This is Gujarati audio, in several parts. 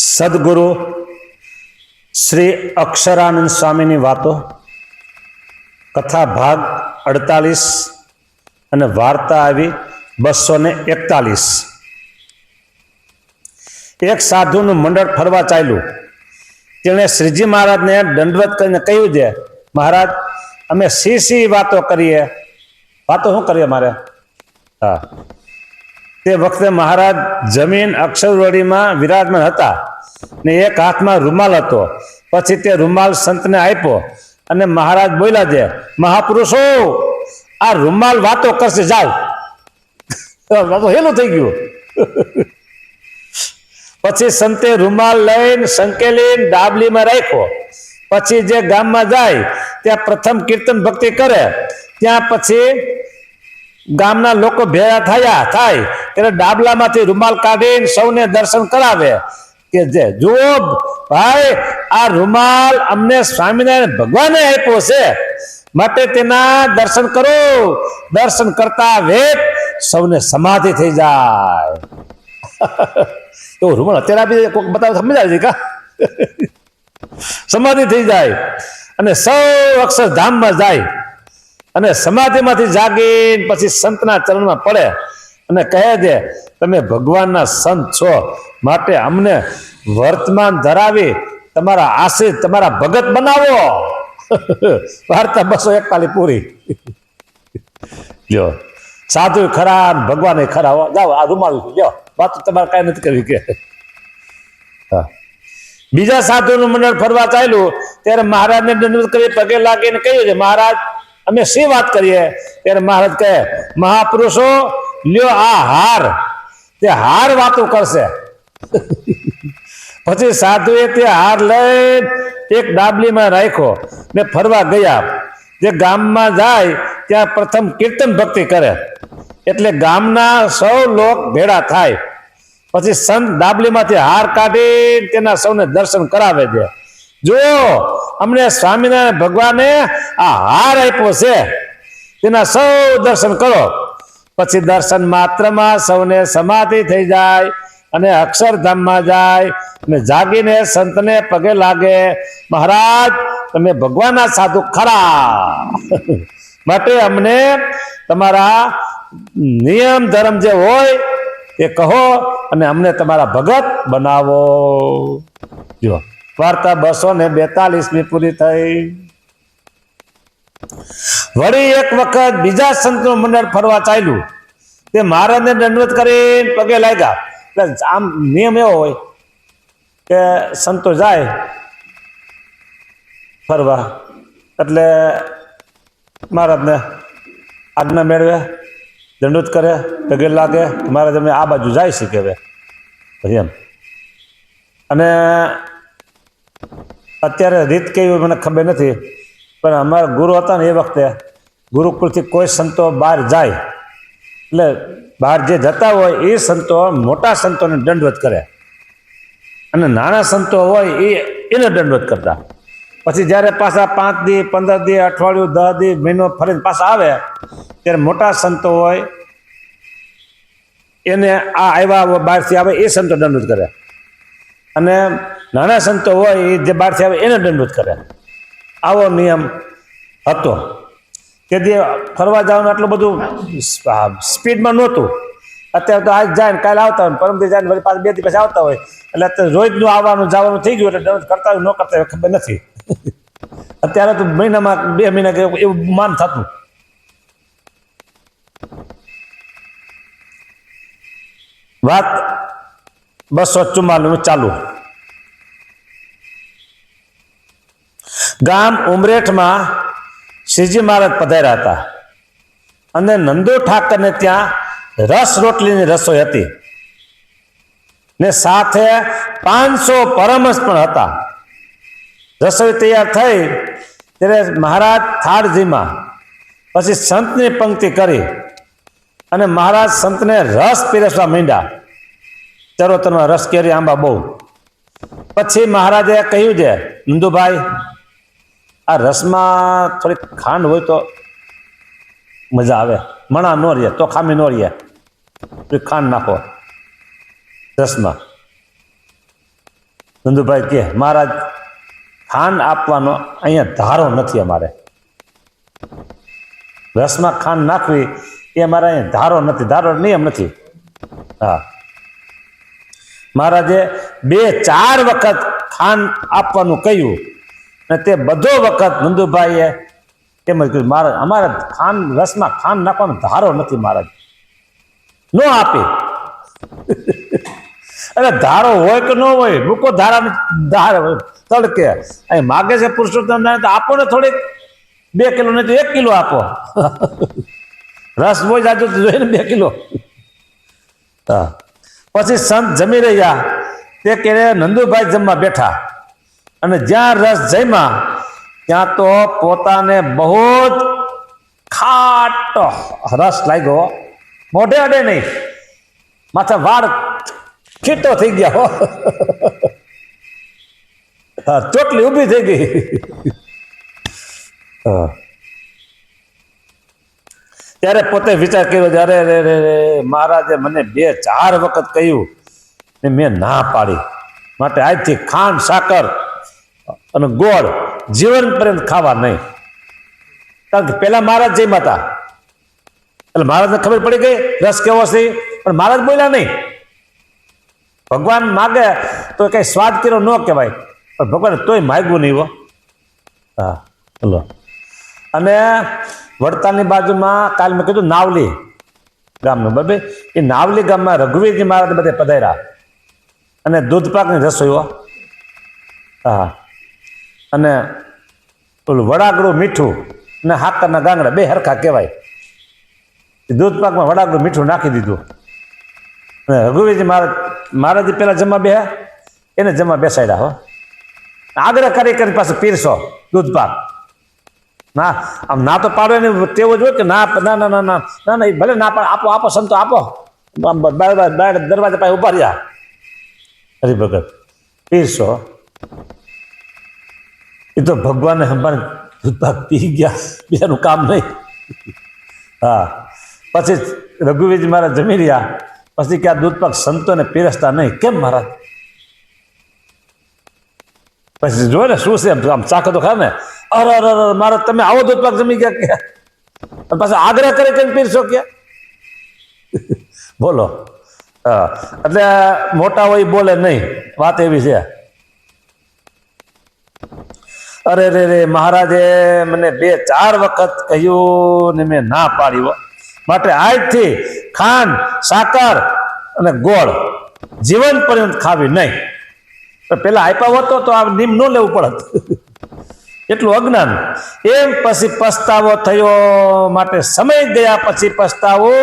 સદગુરુ શ્રી અક્ષરાનંદ સ્વામીની વાતો, કથા ભાગ 48 અને વાર્તા આવી 241. એક સાધુનું મંડળ ફરવા ચાલ્યું. તેણે શ્રીજી મહારાજને દંડવત કરીને કહ્યું છે, મહારાજ અમે સી વાતો કરીએ. વાતો શું કરીએ મારે? હા, તે વખતે મહારાજ જમીન અક્ષરવડીમાં વિરાજમાન હતા ને એક હાથમાં રૂમાલ હતો. પછી તે રૂમાલ સંતને આપ્યો અને મહારાજ બોલ્યા છે, મહાપુરુષો આ રૂમાલ વાતો કરશે, જાઓ. વાતો હેલું થઈ ગયું. પછી સંતે રૂમાલ લઈને સંકેલીને ડાબલીમાં રાખ્યો. પછી જે ગામમાં જાય ત્યાં પ્રથમ કીર્તન ભક્તિ કરે. ત્યાં પછી ગામના લોકો ભેગા થાય ત્યારે ડાબલામાંથી રૂમાલ કાઢીને સૌને દર્શન કરાવે કે જે જુઓ ભાઈ, આ રૂમાલ અમને સ્વામિનારાયણ ભગવાને આપ્યો છે, માટે તેના દર્શન કરો. દર્શન કરતા વેત સૌને સમાધિ થઈ જાય. તો રૂમાલ અત્યારે આપી કોઈક બતાવે સમજાય છે કા? સમાધિ થઈ જાય અને સૌ અક્ષરધામમાં જાય અને સમાધિમાંથી જાગીને પછી સંતના ચરણમાં પડે અને કહે છે, તમે ભગવાનના સંત છો, માટે અમને વર્તમાન ધરાવી તમારા આશીષ, તમારા ભગત બનાવો. વાર્તા 241 પૂરી. લ્યો, સાધુ ખરા, ભગવાન ખરા. જાઓ, આ રૂમાલ લ્યો, વાત તમારે કઈ નથી કરવી કે. હા, બીજા સાધુનું મંડળ ફરવા ચાલ્યું. ત્યારે મહારાજને દંડવત કરી પગે લાગીને કહ્યું છે, મહારાજ અમે શી વાત કરીએ? ત્યારે મહારાજ કહે, મહાપુરુષો લ્યો આ હાર. તે હાર વાતો કરશે. પછી સાધુએ તે હાર લઈ એક ડાબલીમાં રાખ્યો ને ફરવા ગયા. જે ગામમાં જાય ત્યાં પ્રથમ કીર્તન ભક્તિ કરે એટલે ગામના સૌ લોક ભેળા થાય. પછી સંત ડાબલીમાંથી હાર કાઢી તેના સૌને દર્શન કરાવે છે. જો અમને સ્વામિનારાયણ ભગવાને આ હાર આપ્યો છે, તેના સૌ દર્શન કરો. પછી દર્શન માત્રમાં સૌને સમાધિ થઈ જાય અને અક્ષરધામમાં જાય અને જાગીને સંતને પગે લાગે, મહારાજ તમે ભગવાનના સાધુ ખરા, માટે અમને તમારા નિયમ ધર્મ જે હોય તે કહો અને અમને તમારા ભગત બનાવો. જો વાર્તા 242 પૂરી થઈ. વળી એક વખત બીજા સંતનું મંડળ ફરવા ચાલ્યું. તે મહારાજને દંડવત કરીને પગે લાગ્યા. એટલે આમ નિયમ એવો હોય કે સંતો જાય ફરવા એટલે મહારાજને આજ્ઞા મેળવે, દંડવત કરે, પગે લાગે. મહારાજ અમે આ બાજુ જાય છે કે પછી એમ. અને અત્યારે રીત કેવી મને ખબર નથી, પણ અમારા ગુરુ હતા ને એ વખતે ગુરુકુળથી કોઈ સંતો બહાર જાય એટલે બહાર જે જતા હોય એ સંતો મોટા સંતોને દંડવત કરે અને નાના સંતો હોય એને દંડવત કરતા. પછી જ્યારે પાછા 5 દી 15 દી અઠવાડિયું 10 દી મહિનો ફરીને પાછા આવે ત્યારે મોટા સંતો હોય એને આ આવ્યા બહારથી આવે એ સંતો દંડવત કરે અને નાના સંતો હોય એ જે બહારથી આવે એને દંડવત કરે. આવો નિયમ હતો. કે જે ફરવા જવાનું આટલું બધું સ્પીડમાં નહોતું. અત્યારે તો આજ જાય ને કાલે આવતા હોય, પરમથી જાય ને વળી પાછા 2 દી પછી આવતા હોય. એટલે અત્યારે રોજનું આવવાનું જવાનું થઈ ગયું એટલે દંડવત કરતા હોય ન કરતા હોય ખબર નથી. અત્યારે તો મહિનામાં 2 મહિના એવું માન થતું. વાત 244 ચાલુ. ગામ ઉમરેઠમાં શ્રીજી મહારાજ પધાર્યા હતા અને નંદુ ઠાકરને ત્યાં રસ રોટલીની રસોઈ હતી ને સાથે 500 પરમહંસ પણ હતા. રસોઈ તૈયાર થઈ ત્યારે મહારાજ થાળજીમાં પછી સંતની પંક્તિ કરી અને મહારાજ સંતને રસ પીરસવા માંડ્યા. ચરોતરમાં રસ, કેરી, આંબા બહુ. પછી મહારાજે કહ્યું છે, નંદુભાઈ આ રસમાં થોડીક ખાંડ હોય તો મજા આવે, મણા ન રહે તો ખામી ન રહે, ખાંડ નાખો રસમાં. નંદુભાઈ કે મહારાજ ખાંડ આપવાનો અહીંયા ધારો નથી, અમારે રસમાં ખાંડ નાખવી એ અમારે અહીંયા ધારો નથી, ધારો નિયમ નથી. હા, મહારાજે 2-4 વખત ખાંડ આપવાનું કહ્યું અને તે બધો વખત નંદુભાઈએ એમ જ કહ્યું, મહારાજ અમારે ખાંડ રસમાં ખાંડ નાખવાનો ધારો નથી, મહારાજ નો આપે. અરે ધારો હોય કે ન હોય, મૂકો ધારા ધાર તડકે અહીં માગે છે પુરુષોત્તમ તો આપો ને, થોડીક 2 કિલો નહીં તો 1 કિલો આપો. રસ બહુ જાજો જોઈએ ને 2 કિલો. હા, પછી સંત જમી રહ્યા તે કે નંદુભાઈ જમવા બેઠા અને જ્યાં રસ જમ્યા ત્યાં તો પોતાને બહુ જ ખાટો રસ લાગ્યો, મોઢે અડે નહીં, માથે વાળ ખીટો થઈ ગયા હો. હા, ચોટલી ઊભી થઈ ગઈ. ત્યારે પોતે વિચાર કર્યો, અરે રે રે રે, મહારાજે મને 2-4 વખત કહ્યું ને મેં ના પાડી, માટે આજથી ખાંડ સાકર અને ગોળ જીવન પર્યંત ખાવા નહીં. કારણ કે પેલા મહારાજ જમ્યા હતા એટલે મહારાજને ખબર પડી ગઈ રસ કેવો છે, પણ મહારાજ બોલ્યા નહીં. ભગવાન માગે તો કઈ સ્વાદ કર્યો ન કહેવાય, પણ ભગવાન તોય માગ્યું નહીં હો. હા, બોલો. અને વડતાલની બાજુમાં કાલ મેં કીધું નાવલી ગામનું, બરાબર, એ નાવલી ગામમાં રઘુવીરજી મહારાજ બધે પધાર્યા અને દૂધપાકની રસોઈ હો. હા, અને પેલું વડાગડું મીઠું અને હાકરના ગાંગડા 2 હરખા કહેવાય. દૂધપાકમાં વડાગડું મીઠું નાખી દીધું અને રઘુવીરજી મહારાજ પેલા જમવા બેહ્યા, એને જમવા બેસાડ્યા હો. આગ્રહ કરી કરી પાછું પીરસો દૂધપાક. ના આમ ના તો પાડો ને તેવો જ હોય કે ના ના ના ના ના ના ના, ભલે ના પાડે, આપો આપો સંતો આપો. દરવાજા પાસે ઉભા રહ્યા હરિભગત પીરસો. એ તો ભગવાનને હંભાને દૂધપાક પી ગયા, બીજાનું કામ નહીં. હા, પછી રઘુવીરજી મહારાજ જમી રહ્યા, પછી કે આ દૂધપાક સંતોને પીરસતા નહીં કેમ મહારાજ? પછી જો ને શું છે, આમ ચાખો તો ખરા ને. અરે અરે અરે મહારાજ તમે આવો દૂધપાક જમી ગયા કે? પાછા આગ્રહ કરી કરીને પીરસો કે? બોલો. હા, એટલે મોટા હોય બોલે નહીં, વાત એવી છે. અરે રે રે, મહારાજે મને 2-4 વખત કહ્યું ને મેં ના પાડી, માટે આજથી ખાંડ સાકર અને ગોળ જીવન પર્યંત ખાવી નહીં. પેલા આપ્યા હોતો તો આ નિયમ ન લેવું પડત. એટલું અજ્ઞાન. એમ પછી પસ્તાવો થયો, માટે સમય ગયા પછી પસ્તાવો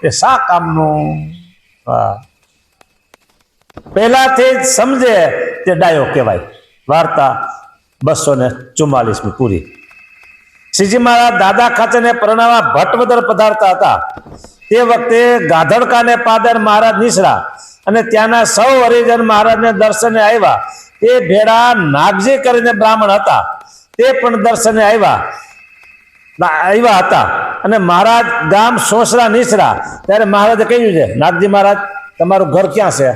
એ શા કામનું? હા, પહેલાથી જ સમજે તે ડાયો કહેવાય. વાર્તા 244 પૂરી. શ્રીજી મહારાજ દાદા ખાચરને પરણાવવા ભટ્ટવદર પધારતા હતા. તે વખતે ગાધડકાને પાદર મહારાજ નિસરા અને ત્યાંના સૌ હરિજન મહારાજને દર્શને આવ્યા. તે ભેળા નાગજી કરીને બ્રાહ્મણ હતા, તે પણ દર્શને આવ્યા હતા. અને મહારાજ ગામ સોસરા નિસરા ત્યારે મહારાજે કહ્યું છે, નાગજી મહારાજ તમારું ઘર ક્યાં છે?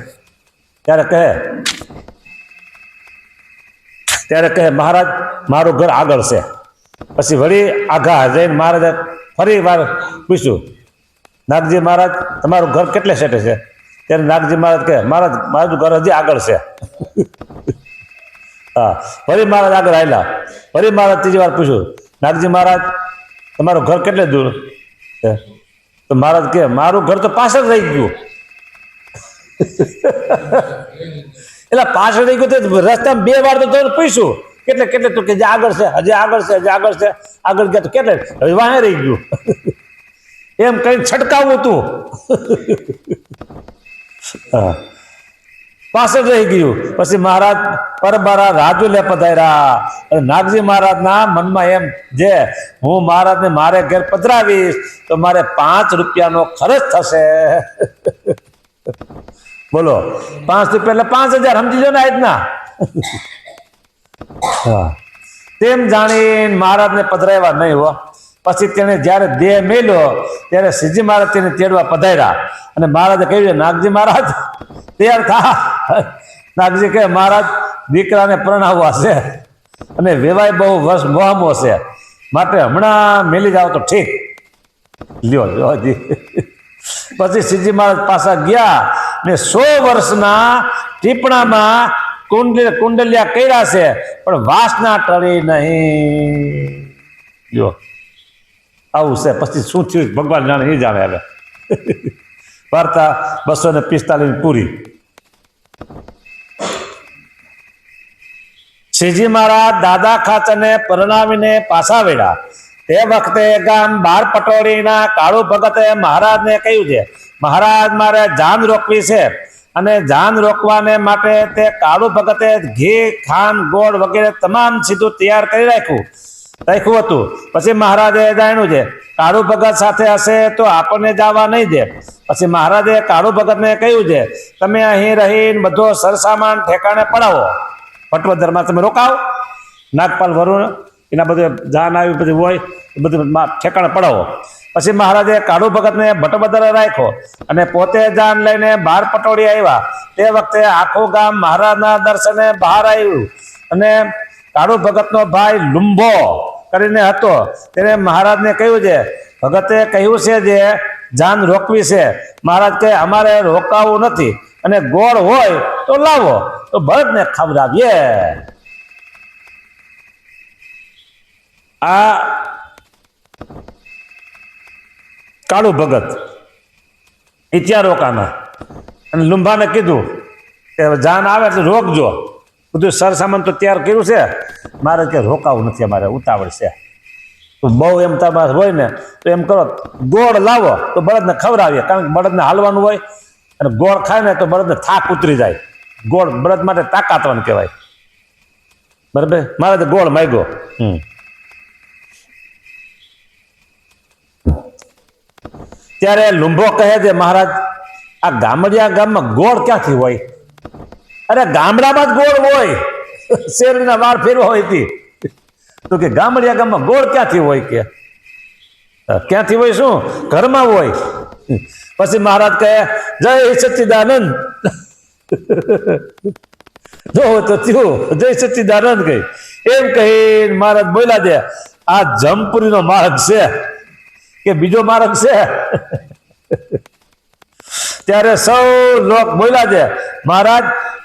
ત્યારે કહે મહારાજ મારું ઘર આગળ છે. પછી વળી આઘા જઈને મહારાજે ફરી વાર પૂછ્યું, નાગજી મહારાજ તમારું ઘર કેટલે સેટે છે? ત્યારે નાગજી મહારાજ કહે મહારાજ મારું ઘર હજી આગળ છે. હા, ફરી મહારાજ આગળ આવેલા, ફરી મહારાજ ત્રીજી વાર પૂછ્યું, નાગજી મહારાજ તમારું ઘર કેટલે દૂર? તો મહારાજ કહે મારું ઘર તો પાછળ રહી ગયું. એટલે પાછળ રહી ગયું તો રસ્તામાં 2 વાર તો પૂછ્યું કેટલે કેટલે, તો કે જે આગળ છે, હજી આગળ છે, હજી આગળ છે. આગળ ગયા તો કેટલે? હવે વાહે રહી ગયું. એમ કઈ છટકાવવું તું. હા, પાછળ રહી ગયું. પછી મહારાજ પરબારા રાજુલે પધાર્યા અને નાગજી મહારાજના મનમાં એમ જે હું મહારાજને મારે ઘેર પધરાવીશ તો મારે 5 રૂપિયાનો ખર્ચ થશે. બોલો, 5 રૂપિયા એટલે 5000, સમજી જો ને આજના. હા, તેમ જાણીને મહારાજને પધરાવ્યા નહીં હો. પછી તેને જ્યારે દેહ મેલ્યો ત્યારે શ્રીજી મહારાજ તેને તેડવા પધાર્યા અને મહારાજે કહ્યું નાગજી મહારાજ તૈયાર થા. નાગજી કહે મહારાજ દીકરાને પરણાવવા છે અને વેવાય બહુ વર્ષ મોહમો છે, માટે હમણાં મેલી જાવ તો ઠીક. લ્યો જોજી. પછી શ્રીજી મહારાજ પાછા ગયા ને 100 વર્ષના ટીપણામાં કુંડલિયા કર્યા છે, પણ વાસના ટળી નહીં. લ્યો આવું છે. પછી શું થયું ભગવાન જાણે, એ જાણે. હવે વાર્તા 245 પૂરી. શ્રીજી મહારાજ દાદા ખાચરને પરણાવીને પાછા વળ્યા. તે વખતે ગામ બાર પટોળીના કાળુ ભગતે મહારાજને કહ્યું છે, મહારાજ મારે જાન રોકવી છે, અને જાન રોકવાને માટે તે કાળુ ભગતે ઘી, ખાંડ, ગોળ વગેરે તમામ સીધું તૈયાર કરી રાખ્યું હતું. પછી મહારાજે જાણ્યું છે કાળુ ભગત સાથે હશે તો આપણને જવા નહીં દે. પછી મહારાજે કાળુ ભગતને કહ્યું છે, તમે અહીં રહીને બધો સરસામાન ઠેકાણે પડાવો. પટવદરમાં તમે રોકાવ, નાગપાલ વરુણ એના બધું જાન આવી બધી હોય એ બધું ઠેકાણે પડાવો. પછી મહારાજે કાળુ ભગતને ભટબદર રાખ્યો અને પોતે જાન લઈને બાર પટોળી આવ્યા. તે વખતે આખું ગામ મહારાજના દર્શને બહાર આવ્યું, અને કાળુ ભગતનો ભાઈ લુંભો કરીને હતો. તેને મહારાજને કહ્યું છે, ભગતે કહ્યું છે જે જાન રોકવી છે. મહારાજ કહે, અમારે રોકાવું નથી, અને ગોળ હોય તો લાવો તો ભરતને ખવડાવીએ. આ કાળુ ભગત એ ત્યાં રોકાના, અને લુંભાને કીધું કે જાન આવે એટલે રોકજો, બધું સરસામાન તો તૈયાર કર્યું છે, મારે કે રોકાવું નથી, અમારે ઉતાવળ છે. તો બહુ એમ તમારે હોય ને તો એમ કરો, ગોળ લાવો તો બળદને ખવડાવીએ, કારણ કે બળદને હાલવાનું હોય, અને ગોળ ખાય ને તો બળદને થાક ઉતરી જાય. ગોળ બળદ માટે તાકાતવાન કહેવાય. બરાબર, મારે તો ગોળ માગ્યો. ત્યારે લુંભો કહે છે, મહારાજ આ ગામડિયા ગામમાં ગોળ ક્યાંથી હોય? અરે ગામડામાં જ ગોળ હોય, શેરડીના વાળ ફેરવા હોય થી. તો કે ગામડિયા ગામમાં ગોળ ક્યાંથી હોય? કે ક્યાંથી હોય? શું ઘરમાં હોય? પછી મહારાજ કહે, જય સચ્ચિદાનંદ. જો તો થયું, જય સચ્ચિદાનંદ કહી. એમ કહી મહારાજ બોલ્યા છે, આ જમપુરીનો માર્ગ છે કે બીજો માર્ગ છે? ત્યારે સૌ લોક બોલ્યા છે, મહારાજ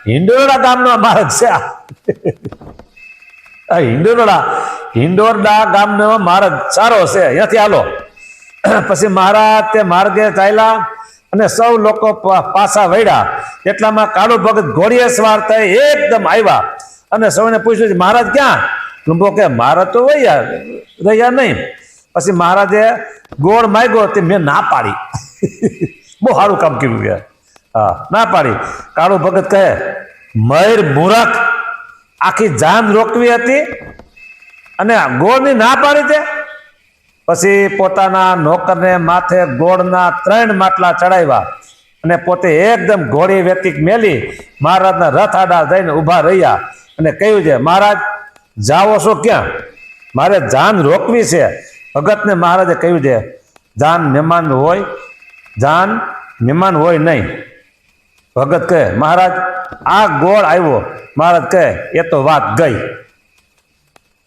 હિંડોરડા ગામનો માર્ગ છે. હિંડોરડા ગામનો માર્ગ સારો છે, અહીંયાથી હાલો. પછી મહારાજ તે માર્ગે ચાલ્યા અને સૌ લોકો પાછા વળ્યા. એટલામાં કાળુ ભગત ઘોડીએ સવાર થઈ એકદમ આવ્યા અને સૌને પૂછ્યું છે, મહારાજ ક્યાં? લુંબો કે મહારાજ તો રહ્યા નહીં. પછી મહારાજે ગોળ માગ્યો તે મેં ના પાડી. બહુ સારું કામ કર્યું યાર. હા, ના પાડી. કાળુ ભગત કહે, મયુર મૂરખ, આખી જાન રોકવી હતી અને ગોળની ના પાડી છે. પછી પોતાના નોકરને માથે ગોળના 3 માટલા ચડાવ્યા અને પોતે એકદમ ઘોડી વેતિક મેલી મહારાજના રથ આડા જઈને ઊભા રહ્યા અને કહ્યું છે, મહારાજ જાઓ છો ક્યાં? મારે જાન રોકવી છે. ભગતને મહારાજે કહ્યું છે, જાન મહેમાન હોય નહીં. ભગત કહે, મહારાજ આ ગોળ આવ્યો. મહારાજ કહે, એ તો વાત ગઈ,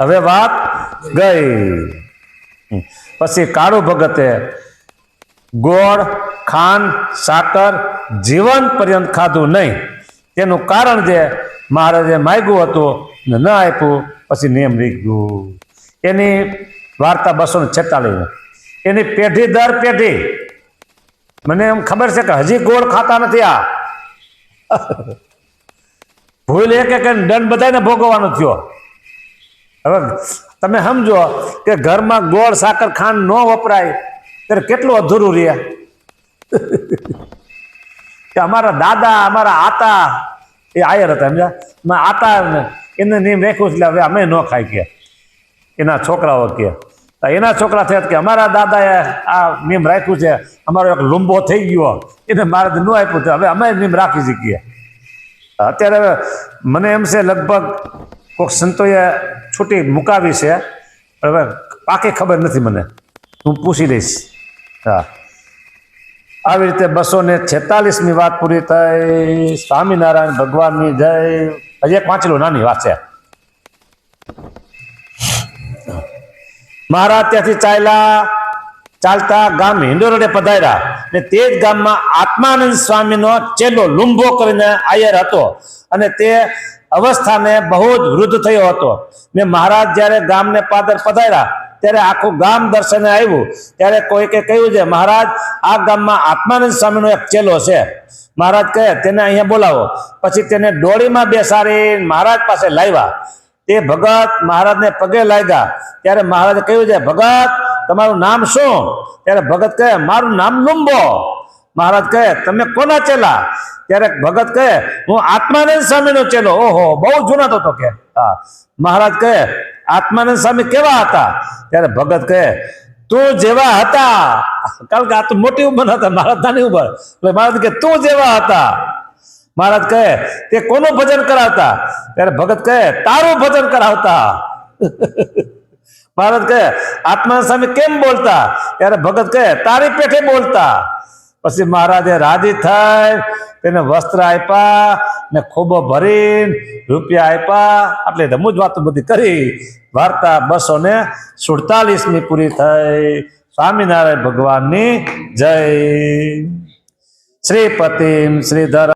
હવે વાત ગઈ. પછી કાળુ ભગતે ગોળ, ખાંડ, સાકર જીવન પર્યંત ખાધું નહીં. તેનું કારણ જે મહારાજે માગ્યું હતું ને ન આપ્યું, પછી નિયમ રહી ગયું. એની વાર્તા 246. એની પેઢી દર પેઢી મને એમ ખબર છે કે હજી ગોળ ખાતા નથી. આ ભૂલ એક દંડ બધાને ભોગવવાનો થયો. હવે તમે સમજો કે ઘરમાં ગોળ, સાકર, ખાંડ ન વપરાય ત્યારે કેટલું અધૂરું રહે. કે અમારા દાદા, અમારા આતા એ આયર હતા, સમજ્યા? આતા એને નિયમ રાખ્યું એટલે હવે અમે ન ખાઈ કે એના છોકરાઓ કે એના છોકરા થયા કે અમારા દાદાએ આ નિયમ રાખ્યું છે, અમારો એક લુંબો થઈ ગયો એને મારે ન આપ્યું છે, હવે અમે નિયમ રાખી શકીએ. અત્યારે હવે મને એમ છે લગભગ કોઈક સંતોએ છૂટી મુકાવી છે, હવે પાકી ખબર નથી મને, હું પૂછી લઈશ. હા, આવી રીતે 246મી વાત પૂરી થઈ. સ્વામિનારાયણ ભગવાનની જય. હજી એક વાંચેલું નાની વાત છે. મહારાજ ત્યાંથી ચાલતા ગામ હિંડોરડે પધાર્યા ને તે જ ગામમાં આત્માનંદ સ્વામીનો ચેલો લુંભો કરીને આયર હતો અને તે અવસ્થાને બહુ જ વૃદ્ધ થયો હતો ને મહારાજ જ્યારે ગામને પાદર પધાર્યા ત્યારે આખું ગામ દર્શને આવ્યું ત્યારે કોઈકે કહ્યું છે મહારાજ આ ગામમાં આત્માનંદ સ્વામીનો એક ચેલો છે. મહારાજ કહે તેને અહીંયા બોલાવો. પછી તેને ડોળીમાં બેસાડી મહારાજ પાસે લાવ્યા. તે ભગત મહારાજને પગે લાગ્યા ત્યારે મહારાજે કહ્યું છે ભગત તમારું નામ શું? ત્યારે ભગત કહે મારું નામ લુંબો. મહારાજ કહે તમે કોના ચેલા? ત્યારે ભગત કહે હું આત્માનંદ સ્વામીનો ચેલો. ઓહો બહુ જૂના તો કે. હા. મહારાજ કહે આત્માનંદ સ્વામી કેવા હતા? ત્યારે ભગત કહે તું જેવા હતા. કારણ કે આ તો મોટી ઉંમર હતા, મહારાજ નાની ઉંમર. એટલે મહારાજ કહે તું જેવા હતા. મહારાજ કહે તે કોનું ભજન કરાવતા? ત્યારે ભગત કહે તારું ભજન કરાવતા. મહારાજ કહે આત્માનંદ સ્વામી કેમ બોલતા? ત્યારે ભગત કહે તારી પેઠે બોલતા. પછી મહારાજે રાજી થઈ તેને વસ્ત્ર આપ્યા ને ખોબો ભરીને રૂપિયા આપ્યા. એટલે રમૂજ વાતો બધી કરી. વાર્તા 247મી પૂરી થઈ. સ્વામિનારાયણ ભગવાનની જય. શ્રીપતિમ શ્રીધર